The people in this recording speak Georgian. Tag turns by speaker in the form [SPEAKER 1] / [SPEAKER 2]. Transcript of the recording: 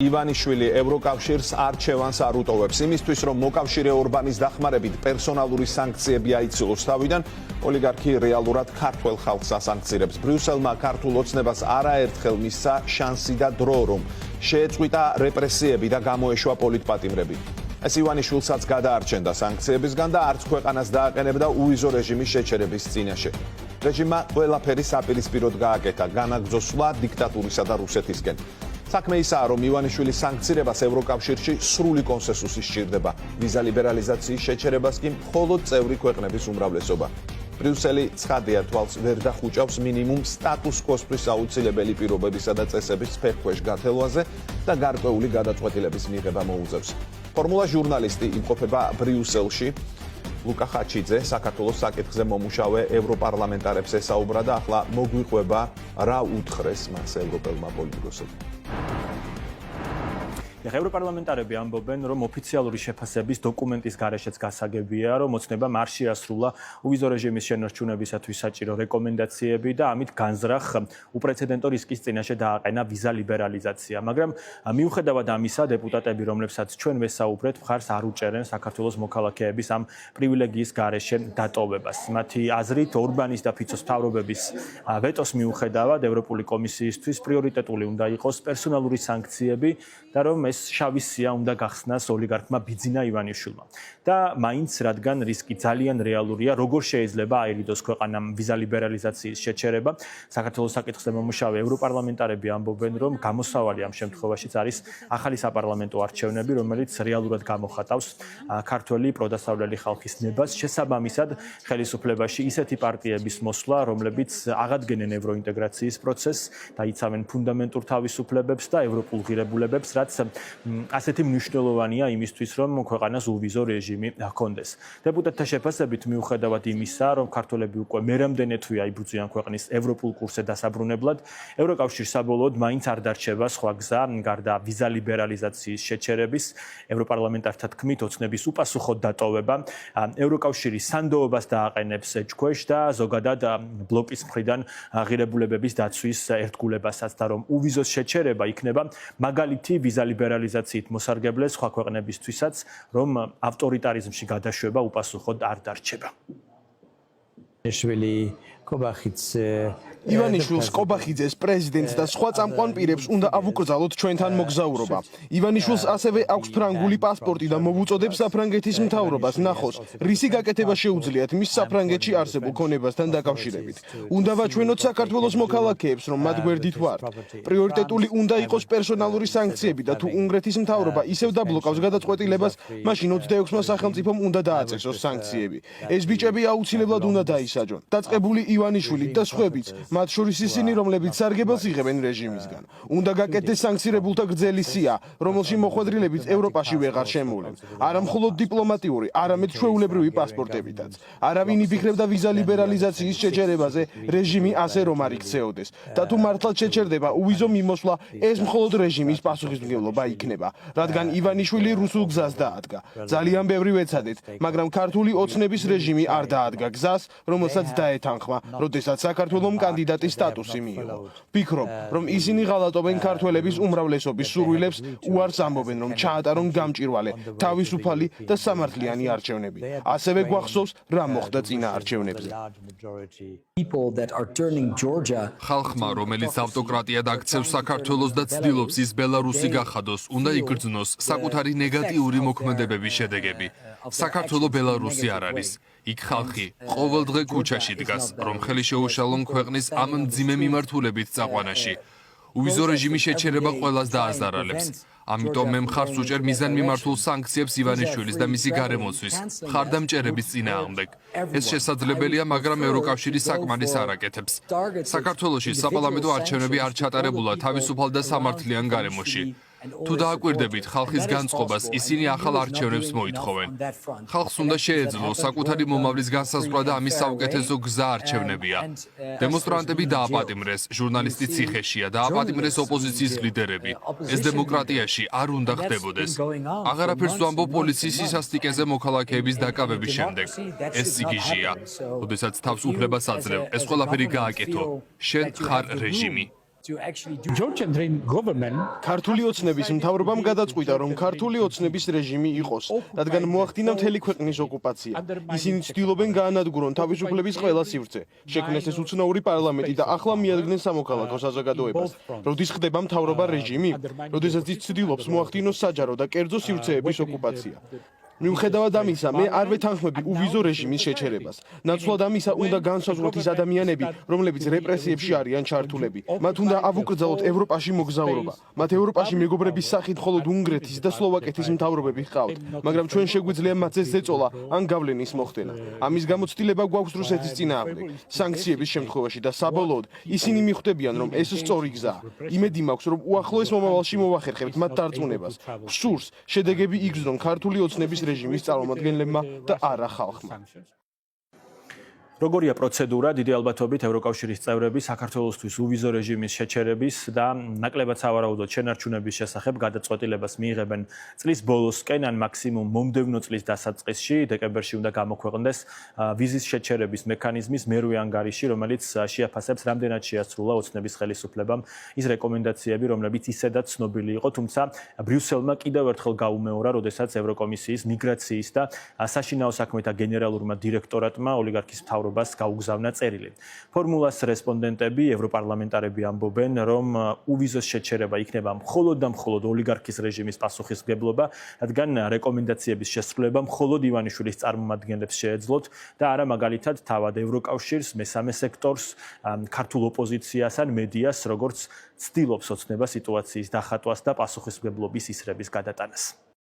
[SPEAKER 1] ივანიშვილი ევროკავშირს არჩევანს არ უტოვებს. იმისთვის, რომ მოკავშირე ორბანის დახმარებით პერსონალური სანქციები აიცილოს თავიდან, ოლიგარქი რეალურად ქართველ ხალხს ასანქცირებს. ბრიუსელმა ქართულ ოცნებას არაერთხელ მისცა შანსი და დრო, რომ შეეწყვიტა რეპრესიები და გამოეშვა პოლიტპატიმრები. ეს ივანიშვილსაც გადაარჩენდა სანქციებისგან და არც ქვეყანას დააყენებდა უვიზო რეჟიმის შეჩერების წინაშე. რეჟიმმა ყველაფერი საპირისპიროდ გააკეთა, განაგრძოსლა დიქტატურისა და რუსეთისკენ. საქმე ისაა, რომ ივანიშვილის სანქცირებას ევროკავშირში სრული კონსენსუსი სჭირდება. ვიზა ლიბერალიზაციის შეჩერებას კი მხოლოდ წევრი ქვეყნების უმრავლესობა. ბრიუსელი ცხადია თვალს ვერ დახუჭავს მინიმუმ სტატუს-კვოს აუცილებელი პირობებისა და წესების ფეხქვეშ გათელვაზე და გარკვეული გადაწყვეტილების მიღება მოუწევს. ფორმულა ჟურნალისტი იმყოფება ბრიუსელში. ლუკა ხაჩიძე საქართველოს საკითხზე მომუშავე ევროპარლამენტარებს ესაუბრა და ახლა მოგვიყვება რა უთხრეს მას ევროპელმა პოლიტიკოსებმა.
[SPEAKER 2] ევროპარლამენტარები ამბობენ, რომ ოფიციალური შეფასების დოკუმენტის გარეშეც გასაგებია, რომ ოცნებამ არ შეასრულა უვიზო რეჟიმის შენარჩუნებისათვის საჭირო რეკომენდაციები და ამით განზრახ უპრეცედენტო რისკის წინაშე დააყენა ვიზა ლიბერალიზაცია. მაგრამ მიუხედავად ამისა, დეპუტატები, რომლებსაც ჩვენ ვესაუბრეთ, მხარს არ უჭერენ საქართველოს მოქალაქეების ამ პრივილეგიის გარეშე დატოვებას. მათი აზრით, ორბანის და ფიცოს მთავრობების ვეტოს მიუხედავად, ევროპული კომისიისთვის პრიორიტეტული უნდა იყოს პერსონალური სანქციები და რომ ეს შავი სია უნდა გახსნას ოლიგარქმა ბიძინა ივანიშვილმა. და მაინც რადგან რისკი ძალიან რეალურია, როგორ შეიძლება აირიდოს ქვეყანამ ვიზა ლიბერალიზაციის შეჩერება, საქართველოს საკითხზე მომუშავე ევროპარლამენტარები ამბობენ, რომ გამოსავალი ამ შემთხვევაშიც არის ახალი საპარლამენტო არჩევნები, რომელიც რეალურად გამოხატავს ქართველი პროდასავლელი ხალხის ნებას, შესაბამისად ხელისუფლებაში ისეთი პარტიების მოსვლა, რომლებიც აღადგენენ ევროინტეგრაციის პროცესს, დაიცავენ ფუნდამენტურ თავისუფლებებს და ევროპულ ღირებულებებს, რაც ასეთი მნიშვნელოვანია იმისთვის, რომ ქვეყანას უვიზო რეჟიმი ჰქონდეს. დეპუტატთა შეფასებით მიუხედავად იმისა, რომ ქართველები უკვე მერამდენე თვე აიბრძვიან ქვეყნის ევროპულ კურსზე დასაბრუნებლად, ევროკავშირს საბოლოოდ მაინც არ დარჩება სხვა გზა, გარდა ვიზა ლიბერალიზაციის შეჩერების, ევროპარლამენტართა თქმით, ოცნების უპასუხოდ დატოვება, ევროკავშირის სანდოობას დააყენებს ეჭქვეშ და ზოგადად ბლოკის მხრიდან ღირებულებების დაცვის ერთგულებასაც და რომ უვიზოს შეჩერება იქნება მაგალითი ვიზა ლიბერალიზაციით მოსარგებლე სხვა ქვეყნებისთვისაც, რომ ავტორიტარიზმში გადაშვება უპასუხოდ არ დარჩება.
[SPEAKER 3] ივანიშვილს, კობახიძეს, პრეზიდენტს და სხვა წამყვან პირებს უნდა ავუკრძალოთ ჩვენთან მოგზაურობა. ივანიშვილს ასევე აქვს ფრანგული პასპორტი და მოვუწოდებს საფრანგეთის მთავრობას ნახოს, რისი გაკეთება შეუძლიათ მის საფრანგეთში არსებულ ქონებასთან დაკავშირებით. უნდა ვაჩვენოთ საქართველოს მოქალაქეებს, რომ მათ გვერდით ვართ. პრიორიტეტული უნდა იყოს პერსონალური სანქციები და თუ უნგრეთის მთავრობა ისევ დაბლოკავს გადაწყვეტილებას, მაშინ 26-მა სახელმწიფომ უნდა დააწესოს სანქციები. ეს ბიჭები აუცილებლად უნდა დაისაჯონ. დაწყებული ივანიშვილი და სხვებიც, მათ შორის ისინი, რომლებიც სარგებელს იღებენ რეჟიმისგან. უნდა გაკეთდეს სანქცირებულთა გრძელი სია, რომელში მოხვედრილებიც ევროპაში ვეღარ შემოვლენ. არა მხოლოდ დიპლომატიური, არამედ ჩვეულებრივი პასპორტებითაც. არავინ იფიქრებდა ვიზა ლიბერალიზაციის შეჩერებაზე, რეჟიმი ასე რომ არ იქცეოდეს. და თუ მართლაც შეჩერდება უვიზო მიმოსვლა, ეს მხოლოდ რეჟიმის პასუხისმგებლობა იქნება, რადგან ივანიშვილი რუსულ გზას დაადგა. ძალიან ბევრი ვეცადეთ, მაგრამ ქართული ოცნების რეჟიმი არ დაადგა გზას, რომელსაც დაეთანხმა, როდესაც საქართველოს კანდიდატის სტატუსი მიიღო. ვფიქრობ, რომ ისინი ღალატობენ ქართველების უმრავლესობის სურვილებს, უარს ამბობენ, რომ ჩაატარონ გამჭირვალე, თავისუფალი და სამართლიანი არჩევნები. ასევე გვახსოვს, რა მოხდა წინა არჩევნებზე.
[SPEAKER 4] ხალხმა, რომელიც ავტოკრატიად აქცევს საქართველოს და ცდილობს ის ბელარუსი გახადოს, უნდა იგრძნოს საკუთარი ნეგატიური მოქმედებების შედეგები. საქართველო ბელარუსი არ არის. იქ ხალხი ყოველდღე ქუჩაში დგას, რომ ხელი შეუშალონ ქვეყნის ამ მძიმე მიმართულებით წაყვანაში. უვიზო რეჟიმის შეჩერება ყველას დააზარალებს. ამიტომ მე მხარს უჭერ მიზანმიმართულ სანქციებს ივანიშვილის და მისი გარემოცვის მხარდამჭერების წინააღმდეგ. ეს შესაძლებელია, მაგრამ ევროკავშირი საკმარის არ აკეთებს. საქართველოში საპარლამენტო არჩევნები არ ჩატარებულა თავისუფალ და სამართლიან გარემოში. თუ დააკვირდებით ხალხის განწყობას, ისინი ახალ არჩევნებს მოითხოვენ. ხალხს უნდა შეეძლო საკუთარი მომავლის განსაზღვრა და ამის საუკეთესო გზა არჩევნებია. დემონსტრანტები დააპატიმრეს, ჟურნალისტი ციხეშია, დააპატიმრეს ოპოზიციის ლიდერები. ეს დემოკრატიაში არ უნდა ხდებოდეს. აღარაფერს ვამბობ პოლიციის სისასტიკეზე მოქალაქეების დაკავების შემდეგ. ეს სიგიჟეა. როდესაც თავს უფლებას აძლევ, ეს ყველაფერი გააკეთო. შენ ხარ რეჟიმი.
[SPEAKER 5] Georgian government
[SPEAKER 3] ქართული ოცნების მთავრობამ გადაწყვიტა, რომ ქართული ოცნების რეჟიმი იყოს, რადგან მოახდინა მთელი ქვეყნის ოკუპაცია. ისინი ცდილობენ გაანადგურონ თავისუფლების ყველა სივრცე, შექმნეს ეს უცნაური პარლამენტი და ახლა მიადგნენ სამოქალაქო საზოგადოებას. როდის ხდება მთავრობა რეჟიმი? როდესაც ის ცდილობს მოახდინოს საჯარო და კერძო სივრცეების ოკუპაცია. მიუხედავად ამისა, მე არ ვეთანხმები უვიზო რეჟიმის შეჩერებას. ნაცვლად ამისა, უნდა განსაზღვროთ ის ადამიანები, რომლებიც რეპრესიებში არიან ჩართულები. მათ უნდა ავუკრძალოთ ევროპაში მოგზაურობა. მათ ევროპაში მეგობრების სახით მხოლოდ უნგრეთის და სლოვაკეთის მთავრობები ჰყავთ, მაგრამ ჩვენ შეგვიძლია მათზე ზეწოლა ან გავლენის მოხდენა. ამის გამოცდილება გვაქვს რუსეთის წინააღმდეგ. სანქციების შემთხვევაში და საბოლოოდ ისინი მიხვდებიან, რომ ეს სწორი გზაა. იმედი მაქვს, რომ უახლოეს მომავალში მოვახერხებთ მათ დარწმუნებას. სურს შედეგები იგრძნონ ქართული ოცნების რეჟიმის წარმომადგენლებმა და არა ხალხმა.
[SPEAKER 2] როგორია პროცედურა? დიდი ალბათობით ევროკავშირის წევრები საქართველოსთვის უვიზო რეჟიმის შეჩერების და ნაკლებად სავარაუდოდ შენარჩუნების შესახებ გადაწყვეტილებას მიიღებენ წლის ბოლოსკენ ან მაქსიმუმ მომდევნო წლის დასაწყისში. დეკემბერში უნდა გამოქვეყნდეს ვიზის შეჩერების მექანიზმის მერვე ანგარიში, რომელიც შეაფასებს რამდენად შეასრულა ოცნების ხელისუფლებამ ის რეკომენდაციები, რომლებიც ისედაც ცნობილი იყო, თუმცა ბრიუსელმა კიდევ ერთხელ გაუმეორა, როდესაც ევროკომისიის მიგრაციის და საშინაო საქმეთა გენერალურმა დირექტორატმა ოლიგარქის მთავრობას გაუგზავნა წერილი. ფორმულას რესპონდენტები, ევროპარლამენტარები ამბობენ, რომ უვიზოს შეჩერება იქნება მხოლოდ და მხოლოდ ოლიგარქის რეჟიმის პასუხისმგებლობა, რადგან რეკომენდაციების შესრულება მხოლოდ ივანიშვილის წარმომადგენლებს შეეძლოთ და არა მაგალითად თავად ევროკავშირს, მესამე სექტორს, ქართულ ოპოზიციას ან მედიას, როგორც ცდილობს ოცნება სიტუაციის დახატვას და პასუხისმგებლობის ისრების გადატანას.